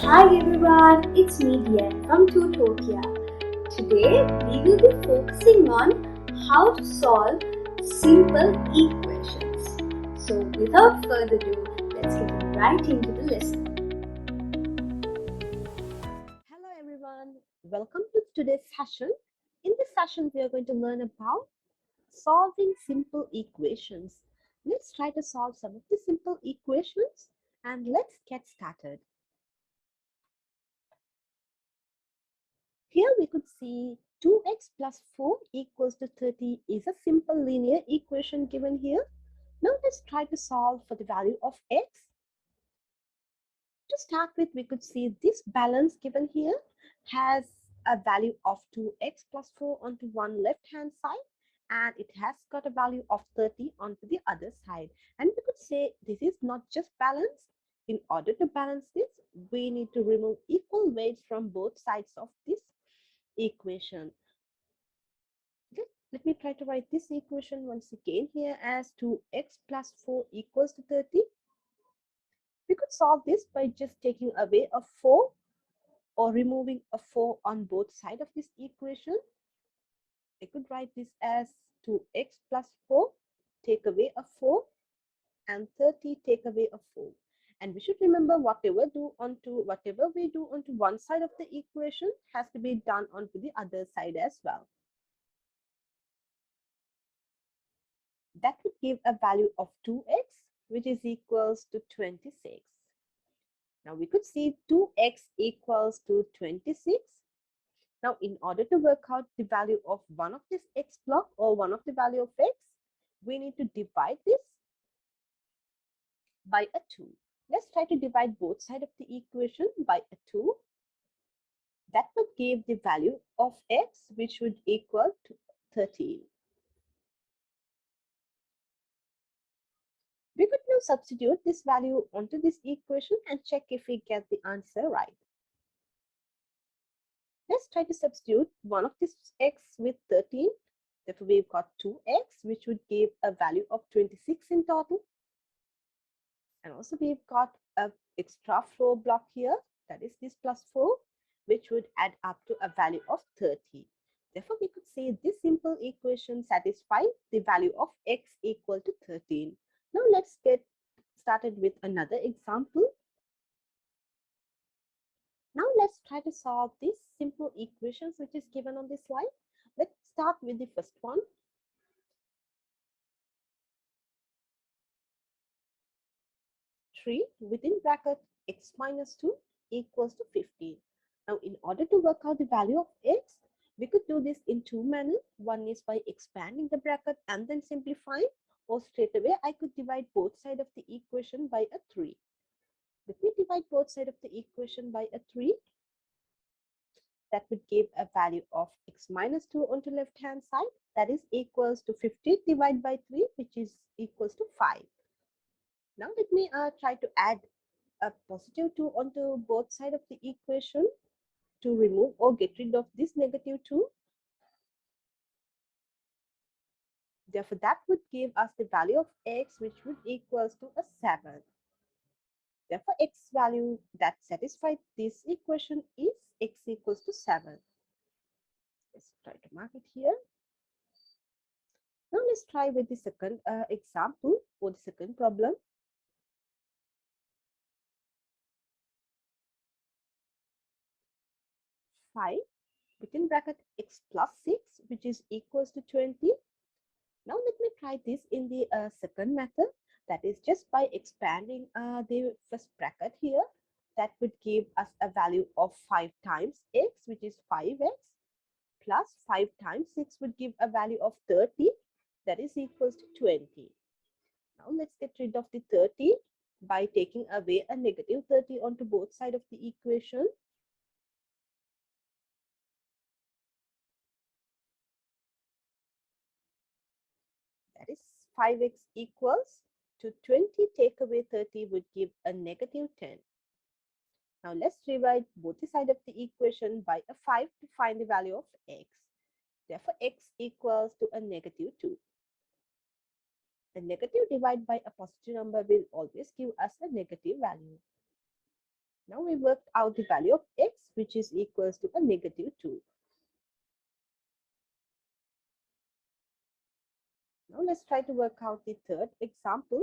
Hi everyone, it's me Dian from Tutopiya. Today we will be focusing on how to solve simple equations. So without further ado, let's get right into the lesson. Hello everyone, welcome to today's session. In this session, we are going to learn about solving simple equations. Let's try to solve some of the simple equations and let's get started. Here we could see 2x plus 4 equals to 30 is a simple linear equation given here. Now let's try to solve for the value of x. To start with, we could see this balance given here has a value of 2x plus 4 onto one left hand side, and it has got a value of 30 onto the other side. And we could say this is not just balanced. In order to balance this, we need to remove equal weights from both sides of this equation. Okay, let me try to write this equation once again here as 2x plus 4 equals to 30. We could solve this by just taking away a 4 or removing a 4 on both sides of this equation. I could write this as 2x plus 4, take away a 4, and 30, take away a 4. And we should remember whatever we do onto one side of the equation has to be done onto the other side as well. That would give a value of 2x, which is equals to 26. Now we could see 2x equals to 26. Now, in order to work out the value of one of this x block or one of the value of x, we need to divide this by a 2. Let's try to divide both sides of the equation by a 2. That would give the value of x, which would equal to 13. We could now substitute this value onto this equation and check if we get the answer right. Let's try to substitute one of this x with 13. Therefore, we've got 2x, which would give a value of 26 in total. And also we've got a extra 4 block here, that is this plus 4, which would add up to a value of 30. Therefore, we could say this simple equation satisfies the value of x equal to 13. Now let's get started with another example. Now let's try to solve these simple equations which is given on this slide. Let's start with the first one. 3 within bracket x minus 2 equals to 15. Now, in order to work out the value of x, we could do this in two manners. One is by expanding the bracket and then simplifying, or straight away I could divide both sides of the equation by a 3. Let me divide both sides of the equation by a 3. That would give a value of x minus 2 onto left hand side. That is equals to 15 divided by 3, which is equals to 5. Now let me try to add a positive 2 onto both sides of the equation to remove or get rid of this negative 2. Therefore, that would give us the value of x, which would equals to a 7. Therefore, x value that satisfies this equation is x equals to 7. Let's try to mark it here. Now let's try with the second example or the second problem. 5 within bracket x plus 6, which is equals to 20. Now let me try this in the second method, that is just by expanding the first bracket here. That would give us a value of 5 times x, which is 5x, plus 5 times 6 would give a value of 30, that is equals to 20. Now let's get rid of the 30 by taking away a negative 30 onto both sides of the equation. That is 5x equals to 20 take away 30 would give a negative 10. Now let's divide both the sides of the equation by a 5 to find the value of x. Therefore, x equals to a negative 2. A negative divided by a positive number will always give us a negative value. Now we worked out the value of x, which is equals to a negative 2. Now let's try to work out the third example.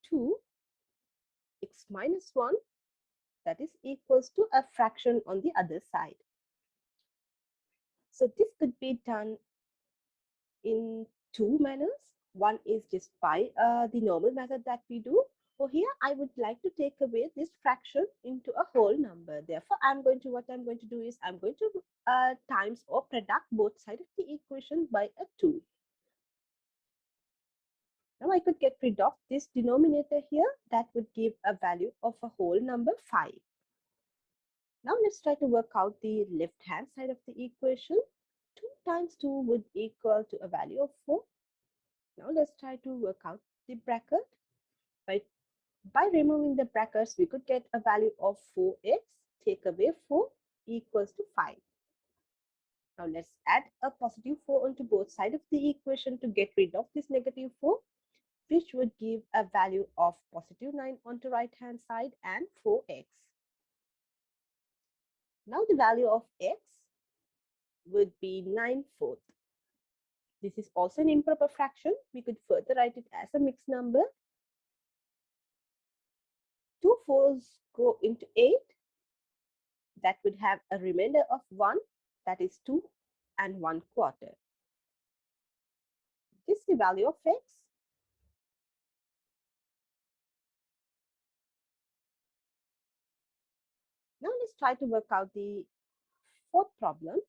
Two x minus 1, that is equals to a fraction on the other side. So this could be done in two manners. One is just by the normal method that we do. So here I would like to take away this fraction into a whole number. Therefore, what I'm going to do is I'm going to times or product both sides of the equation by a 2. Now I could get rid of this denominator here. That would give a value of a whole number 5. Now let's try to work out the left hand side of the equation. 2 times 2 would equal to a value of 4. Now let's try to work out the bracket. By removing the brackets, we could get a value of 4x, take away 4 equals to 5. Now let's add a positive 4 onto both sides of the equation to get rid of this negative 4, which would give a value of positive 9 onto right hand side and 4x. Now the value of x would be 9/4. This is also an improper fraction. We could further write it as a mixed number. 2 4s go into 8. That would have a remainder of 1, that is 2 and 1/4. This is the value of x. Now let's try to work out the fourth problem.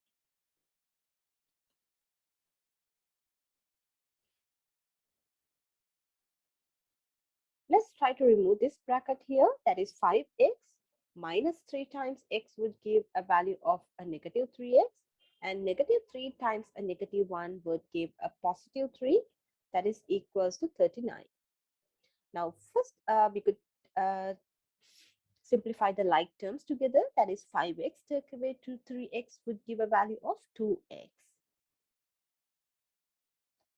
Let's try to remove this bracket here, that is 5x minus 3 times x would give a value of a negative 3x, and negative 3 times a negative 1 would give a positive 3, that is equals to 39. Now first we could simplify the like terms together, that is 5x take away to 3x would give a value of 2x.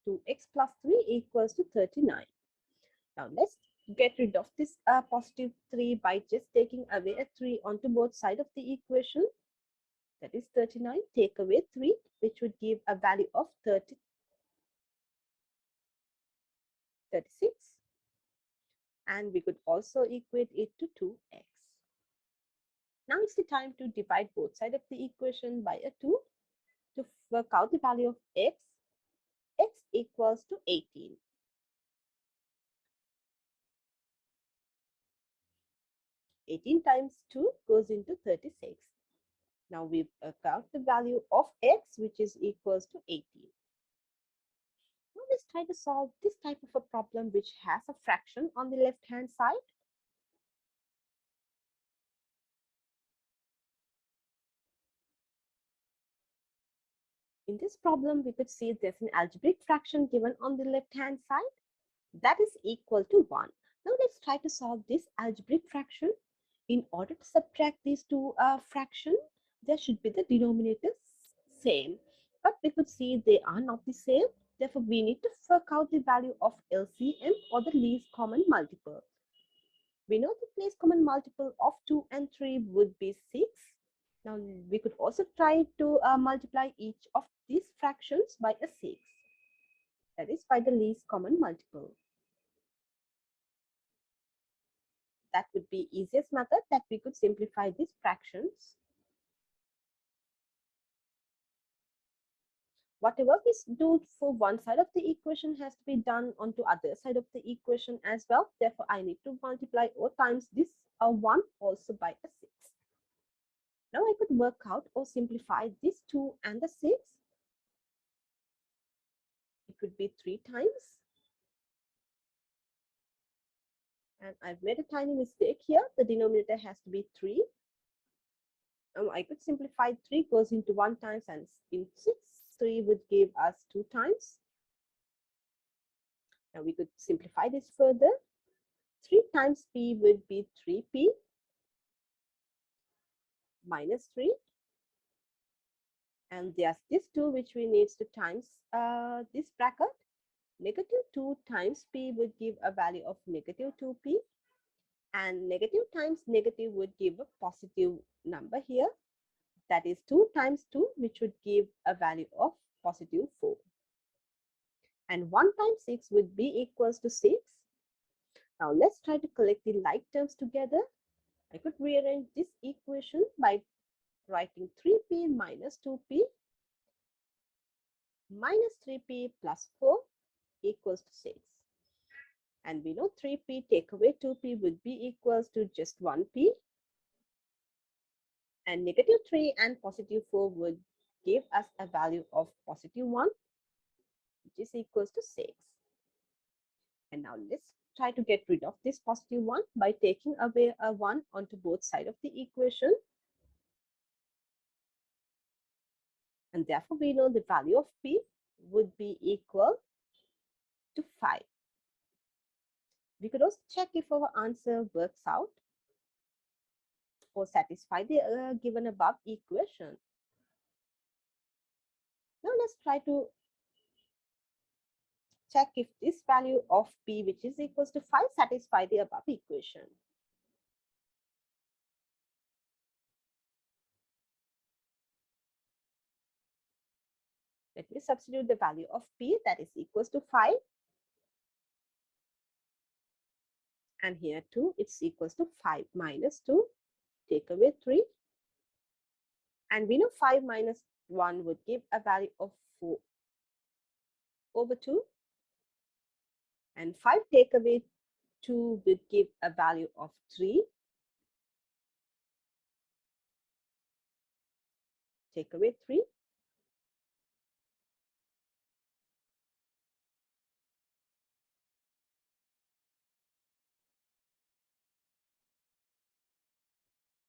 2x plus 3 equals to 39. Now let's get rid of this positive 3 by just taking away a 3 onto both sides of the equation. That is 39. Take away 3, which would give a value of 36. And we could also equate it to 2x. Now it's the time to divide both sides of the equation by a 2 to work out the value of x. X equals to 18. 18 times 2 goes into 36. Now we work out the value of x, which is equals to 18. Now let's try to solve this type of a problem which has a fraction on the left hand side. In this problem, we could see there's an algebraic fraction given on the left hand side that is equal to 1. Now let's try to solve this algebraic fraction. In order to subtract these two fractions, there should be the denominators same. But we could see they are not the same. Therefore, we need to work out the value of LCM, or the least common multiple. We know the least common multiple of 2 and 3 would be 6. Now we could also try to multiply each of these fractions by a 6. That is by the least common multiple. That would be easiest method that we could simplify these fractions. Whatever we do for one side of the equation has to be done onto other side of the equation as well. Therefore, I need to multiply or times this 1 also by a 6. Now I could work out or simplify this 2 and the 6. It could be 3 times. And I've made a tiny mistake here. The denominator has to be 3. I could simplify 3 goes into 1 times, and in 6, 3 would give us 2 times. Now we could simplify this further. 3 times p would be 3p minus 3. And there's this 2 which we need to times this bracket. Negative 2 times p would give a value of negative 2p, and negative times negative would give a positive number here. That is 2 times 2, which would give a value of positive 4. And 1 times 6 would be equals to 6. Now let's try to collect the like terms together. I could rearrange this equation by writing 3p minus 2p minus 3p plus 4 equals to 6. And we know 3p take away 2p would be equals to just 1p. And negative 3 and positive 4 would give us a value of positive 1, which is equals to 6. And now let's try to get rid of this positive 1 by taking away a 1 onto both sides of the equation. And therefore, we know the value of p would be equal to 5. We could also check if our answer works out or satisfy the given above equation. Now let's try to check if this value of p, which is equals to 5, satisfy the above equation. Let me substitute the value of p, that is equals to 5. And here too, it's equals to 5 minus 2. Take away 3. And we know 5 minus 1 would give a value of 4 over 2. And 5 take away 2 would give a value of 3. Take away 3.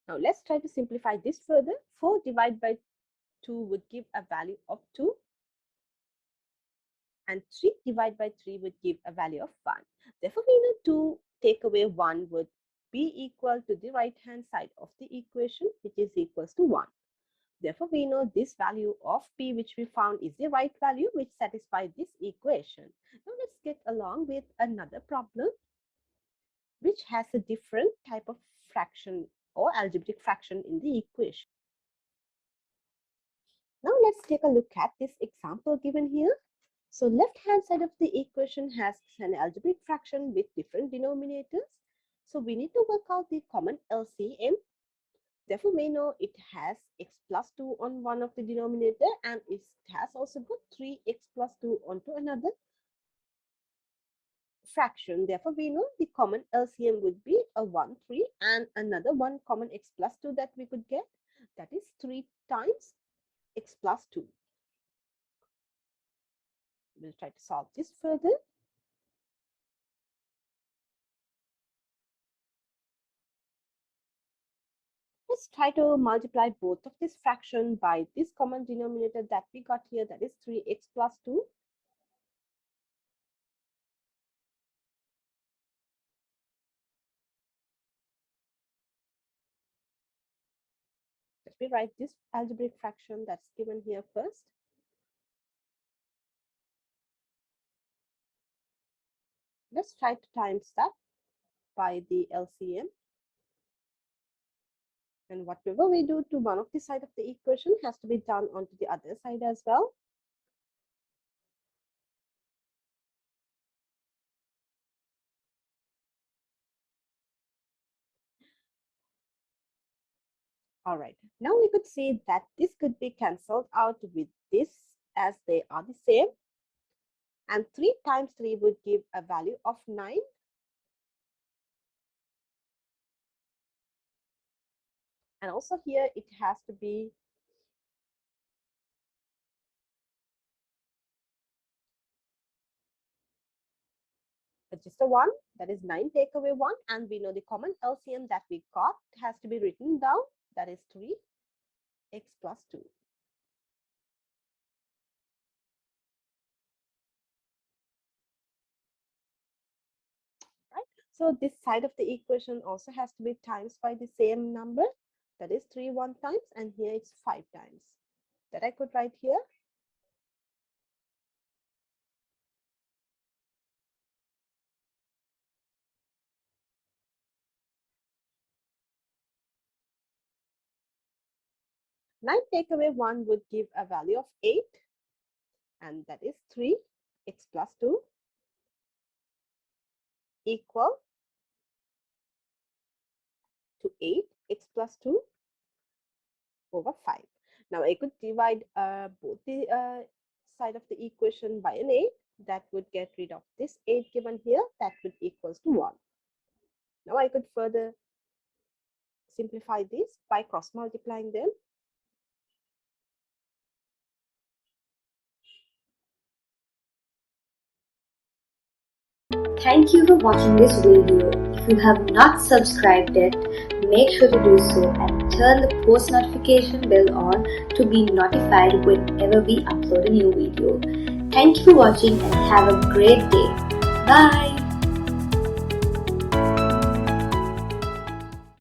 Now let's try to simplify this further. 4 divided by 2 would give a value of 2. And 3 divided by 3 would give a value of 1. Therefore, we know 2 take away 1 would be equal to the right hand side of the equation, which is equals to 1. Therefore, we know this value of p, which we found, is the right value, which satisfies this equation. Now let's get along with another problem, which has a different type of fraction or algebraic fraction in the equation. Now let's take a look at this example given here. So left hand side of the equation has an algebraic fraction with different denominators. So we need to work out the common LCM. Therefore, we know it has x plus 2 on one of the denominator, and it has also got 3x plus 2 onto another fraction. Therefore, we know the common LCM would be a 1, 3, and another one common x plus 2 that we could get, that is 3 times x plus 2. We'll try to solve this further. Let's try to multiply both of this fraction by this common denominator that we got here, that is 3x plus 2. Let me write this algebraic fraction that's given here first. Let's try to times that by the LCM. And whatever we do to one of the side of the equation has to be done onto the other side as well. All right, now we could see that this could be cancelled out with this, as they are the same. And 3 times 3 would give a value of 9. And also here it has to be just a 1, that is 9 take away 1, and we know the common LCM that we got has to be written down, that is 3x plus 2. Right? So this side of the equation also has to be times by the same number, that is 3 1 times, and here it's 5 times, that I could write here. Nine take away 1 would give a value of 8, and that is 3. X plus 2 equal to 8. X plus 2 over 5. Now I could divide both the side of the equation by an 8. That would get rid of this 8 given here. That would equals to 1. Now I could further simplify this by cross multiplying them. Thank you for watching this video. If you have not subscribed yet, make sure to do so and turn the post notification bell on to be notified whenever we upload a new video. Thank you for watching and have a great day. Bye.